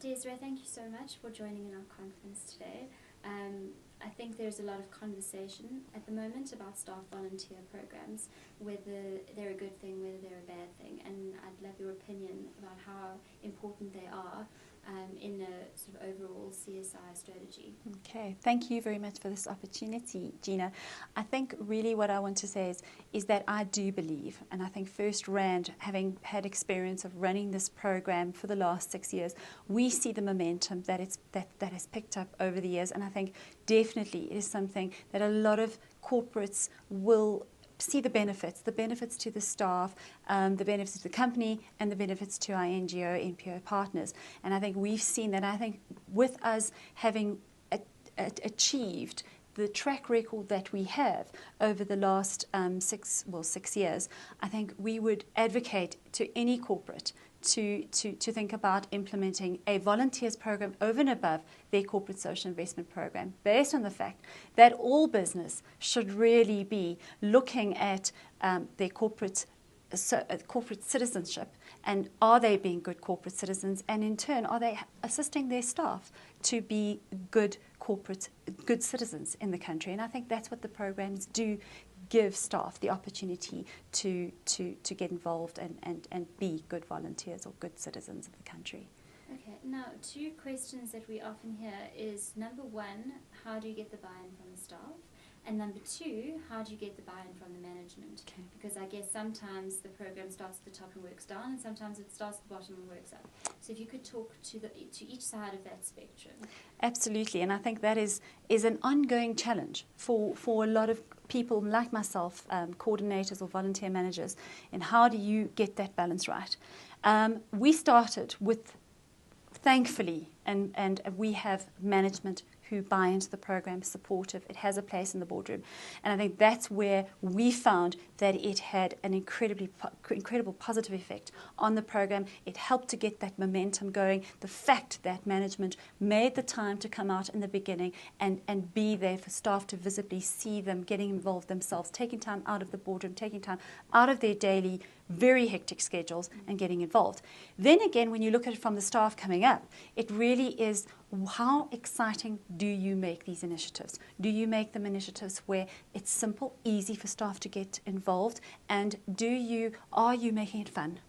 Desiree, thank you so much for joining in our conference today. I think there's a lot of conversation at the moment about staff volunteer programs, whether they're a good thing, whether they're a bad thing, and I'd love your opinion about how important they are in a sort of overall CSI strategy. Okay, thank you very much for this opportunity, Gina. I think really what I want to say is that I do believe, and I think FirstRand, having had experience of running this program for the last 6 years, we see the momentum that has picked up over the years, and I think definitely it is something that a lot of corporates will see the benefits to the staff, the benefits to the company, and the benefits to our NGO, NPO partners. And I think we've seen that. I think with us having achieved the track record that we have over the last 6 years, I think we would advocate to any corporate to think about implementing a volunteers program over and above their corporate social investment program, based on the fact that all business should really be looking at their corporate citizenship, and are they being good corporate citizens, and in turn are they assisting their staff to be good citizens in the country. And I think that's what the programs do, give staff the opportunity to get involved and be good volunteers or good citizens of the country. Okay, now 2 questions that we often hear is, number 1, how do you get the buy-in from the staff? And number 2, how do you get the buy-in from the management? Okay. Because I guess sometimes the program starts at the top and works down, and sometimes it starts at the bottom and works up. So if you could talk to each side of that spectrum. Absolutely, and I think that is an ongoing challenge for a lot of people like myself, coordinators or volunteer managers, and how do you get that balance right? We started with, thankfully, and we have management who buy into the program, supportive. It has a place in the boardroom. And I think that's where we found that it had an incredible positive effect on the program. It helped to get that momentum going. The fact that management made the time to come out in the beginning and be there for staff to visibly see them getting involved themselves, taking time out of the boardroom, taking time out of their daily, very hectic schedules and getting involved. Then again, when you look at it from the staff coming up, it really is, how exciting do you make these initiatives? Do you make them initiatives where it's simple, easy for staff to get involved, and are you making it fun?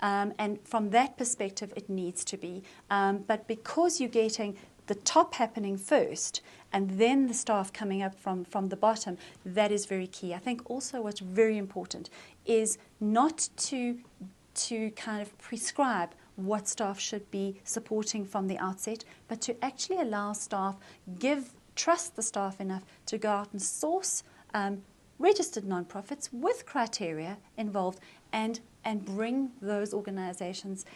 And from that perspective, it needs to be. But because you're getting the top happening first, and then the staff coming up from the bottom, that is very key. I think also what's very important is not to kind of prescribe what staff should be supporting from the outset, but to actually allow staff, trust the staff enough to go out and source registered non-profits with criteria involved and bring those organizations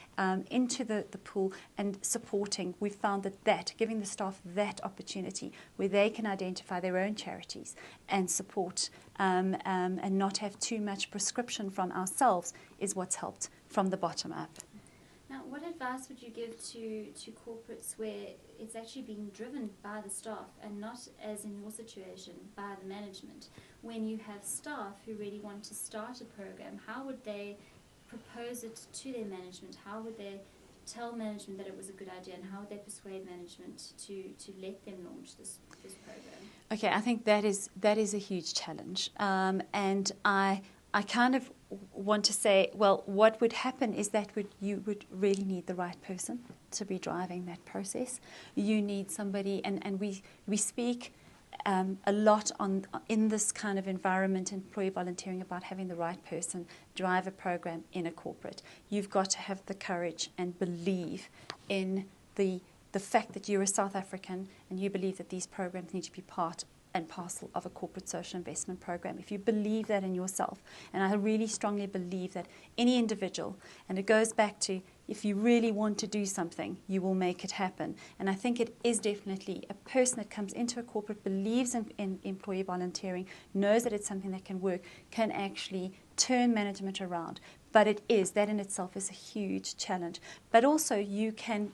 into the pool and supporting. We've found that giving the staff that opportunity where they can identify their own charities and support and not have too much prescription from ourselves is what's helped from the bottom up. Now, what advice would you give to corporates where it's actually being driven by the staff and not, as in your situation, by the management? When you have staff who really want to start a program, how would they propose it to their management? How would they tell management that it was a good idea, and how would they persuade management to let them launch this program? Okay, I think that is a huge challenge, and I kind of want to say, well, what would happen is that you would really need the right person to be driving that process. You need somebody, and we speak a lot in this kind of environment, employee volunteering, about having the right person drive a program in a corporate. You've got to have the courage and believe in the fact that you're a South African and you believe that these programs need to be part and parcel of a corporate social investment program. If you believe that in yourself, and I really strongly believe that any individual, and it goes back to, if you really want to do something, you will make it happen. And I think it is definitely a person that comes into a corporate, believes in employee volunteering, knows that it's something that can work, can actually turn management around. But that in itself is a huge challenge. But also you can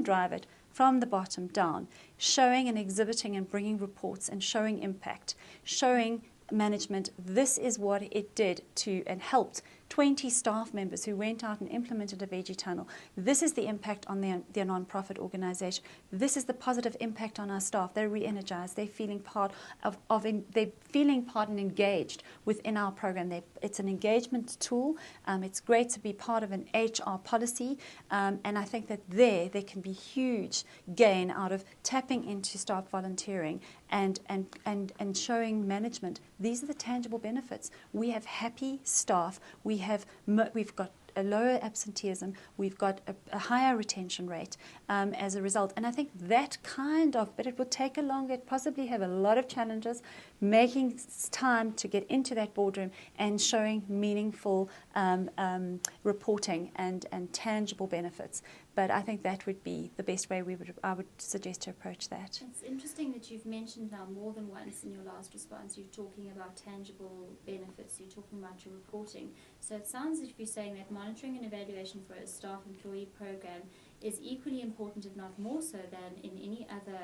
drive it from the bottom down, showing and exhibiting and bringing reports and showing impact, showing management this is what it did to and helped 20 staff members who went out and implemented a veggie tunnel. This is the impact on their non-profit organisation. This is the positive impact on our staff. They're re-energized. They're feeling part and engaged within our program. It's an engagement tool. It's great to be part of an HR policy, and I think that there can be huge gain out of tapping into staff volunteering and showing management these are the tangible benefits. We have happy staff. We've got a lower absenteeism, we've got a higher retention rate as a result. And I think that but it would take a longer, possibly have a lot of challenges, making time to get into that boardroom and showing meaningful reporting and tangible benefits. But I think that would be the best way I would suggest to approach that. It's interesting that you've mentioned now more than once in your last response, you're talking about tangible benefits, you're talking about your reporting. So it sounds as if you're saying that monitoring and evaluation for a staff employee program is equally important, if not more so, than in any other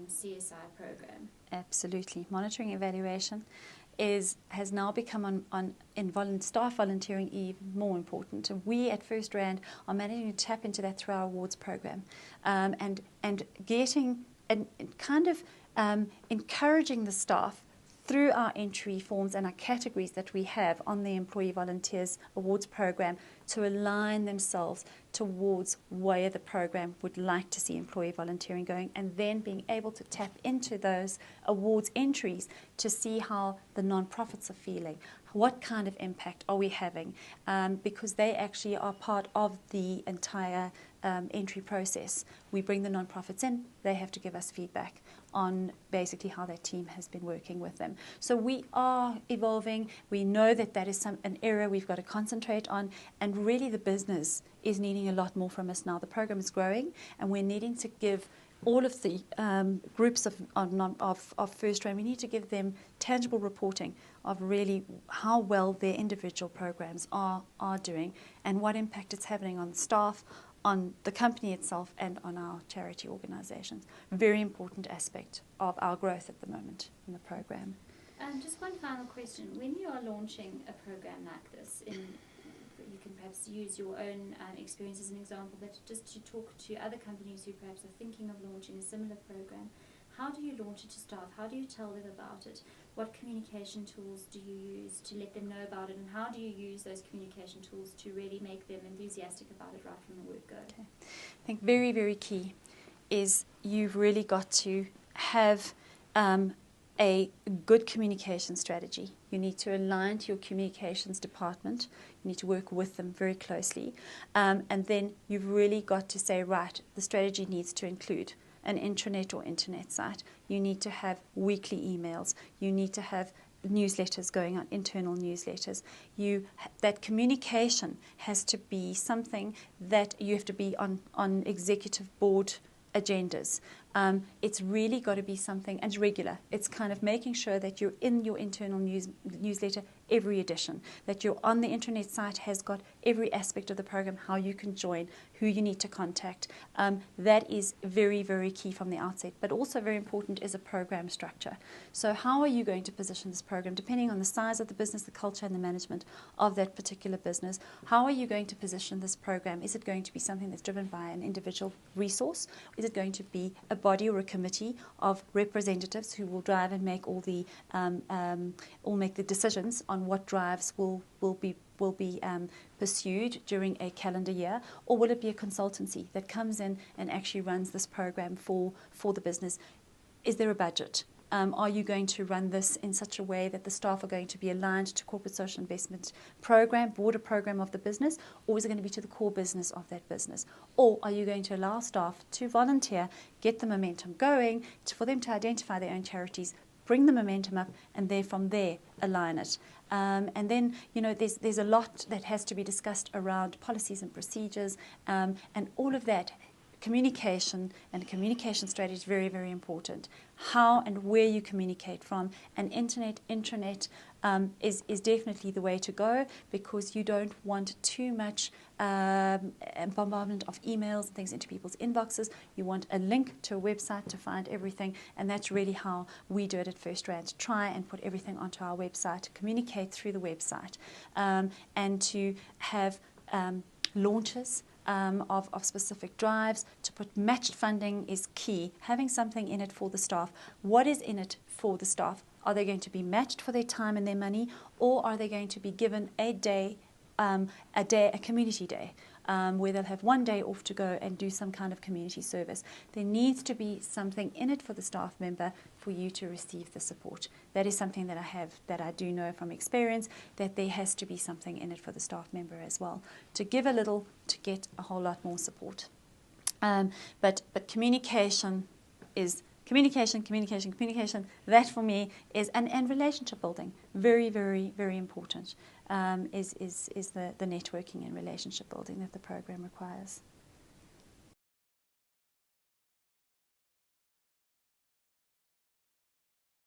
CSI program. Absolutely. Monitoring evaluation has now become in staff volunteering even more important. And we at FirstRand are managing to tap into that through our awards program, and getting and encouraging the staff through our entry forms and our categories that we have on the Employee Volunteers Awards program to align themselves towards where the program would like to see employee volunteering going, and then being able to tap into those awards entries to see how the non-profits are feeling. What kind of impact are we having? Because they actually are part of the entire entry process. We bring the non-profits in, they have to give us feedback on basically how their team has been working with them. So we are evolving. We know that is an area we've got to concentrate on, and really the business is needing a lot more from us now. The program is growing, and we're needing to give all of the groups of FirstRand, we need to give them tangible reporting of really how well their individual programs are doing and what impact it's having on the staff, on the company itself, and on our charity organisations. Very important aspect of our growth at the moment in the program. Just one final question. When you are launching a program like this, you can perhaps use your own experience as an example, but just to talk to other companies who perhaps are thinking of launching a similar program, how do you launch it to staff? How do you tell them about it? What communication tools do you use to let them know about it, and how do you use those communication tools to really make them enthusiastic about it right from the word go? Okay. I think very, very key is you've really got to have a good communication strategy. You need to align to your communications department. You need to work with them very closely. And then you've really got to say, right, the strategy needs to include an intranet or internet site. You need to have weekly emails. You need to have newsletters going on, internal newsletters. That communication has to be something that you have to be on executive board agendas. It's really got to be something, and regular. It's kind of making sure that you're in your internal newsletter every edition, that you're on the intranet site has got every aspect of the program, how you can join, who you need to contact. That is very, very key from the outset, but also very important is a program structure. So how are you going to position this program, depending on the size of the business, the culture and the management of that particular business? How are you going to position this program? Is it going to be something that's driven by an individual resource? Is it going to be a body or a committee of representatives who will drive and make all the make the decisions on what drives will be pursued during a calendar year, or will it be a consultancy that comes in and actually runs this program for the business? Is there a budget? Are you going to run this in such a way that the staff are going to be aligned to corporate social investment program, broader program of the business, or is it going to be to the core business of that business? Or are you going to allow staff to volunteer, get the momentum going, for them to identify their own charities, bring the momentum up, and then from there align it? And then, there's a lot that has to be discussed around policies and procedures, and all of that. Communication and communication strategy is very, very important. How and where you communicate from an internet, intranet, is definitely the way to go, because you don't want too much bombardment of emails and things into people's inboxes. You want a link to a website to find everything, and that's really how we do it at FirstRand, to try and put everything onto our website, to communicate through the website, and to have launches of specific drives. To put matched funding is key. Having something in it for the staff. What is in it for the staff? Are they going to be matched for their time and their money, or are they going to be given a community day, where they'll have one day off to go and do some kind of community service? There needs to be something in it for the staff member for you to receive the support. That is something that I do know from experience, that there has to be something in it for the staff member as well, to give a little to get a whole lot more support. But communication is communication. That for me is, and relationship building, very, very, very important, is the networking and relationship building that the program requires.